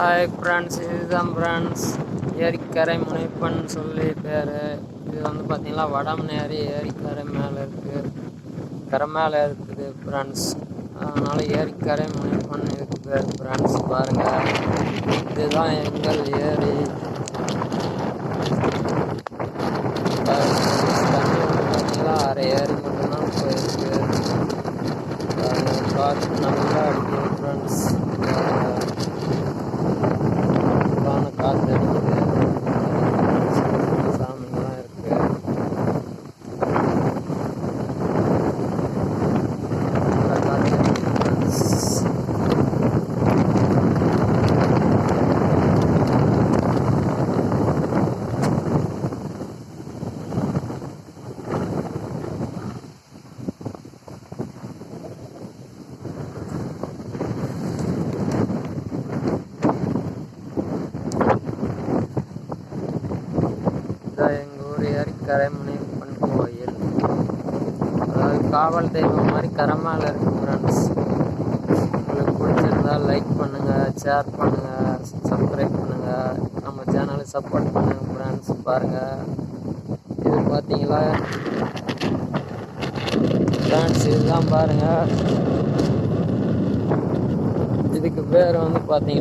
Hi friends, இதுதான் friends ஏரிக்கரை முனைப்பன் சொல்லி பேர். இது வந்து பார்த்தீங்கன்னா வடமநேரி ஏரிக்கரை மேலே இருக்குது, கரை மேலே இருக்குது ஃப்ரெண்ட்ஸ். அதனால் ஏரிக்கரை முனைப்பன் இதுக்கு பேர் ஃப்ரெண்ட்ஸ். பாருங்கள், இதுதான் எங்கள் ஏரி. தண்ணி வந்து பார்த்தீங்கன்னா அரை ஏரி மட்டும்தான் போயிருக்கு. காற்று நல்லா அடிக்குது ஃப்ரெண்ட்ஸ். காற்று அடிக்குது, சாமிங்கெல்லாம் இருக்கு. காற்று அடிக்குது ஃப்ரெண்ட்ஸ். எங்கள் ஊர் ஏரிக்கரை முனைப்பன் கோயில், அதாவது காவல் தெய்வம் மாதிரி கரை மேலே இருக்குது ஃப்ரெண்ட்ஸ். உங்களுக்கு பிடிச்சிருந்தா லைக் பண்ணுங்கள், ஷேர் பண்ணுங்கள், சப்ஸ்கிரைப் பண்ணுங்கள், நம்ம சேனலை சப்போர்ட் பண்ணுங்கள் ஃப்ரெண்ட்ஸ். பாருங்கள், இது பார்த்தீங்களா ஃப்ரெண்ட்ஸ், இதுதான் பாருங்கள். இதுக்கு பேர் வந்து பார்த்தீங்கன்னா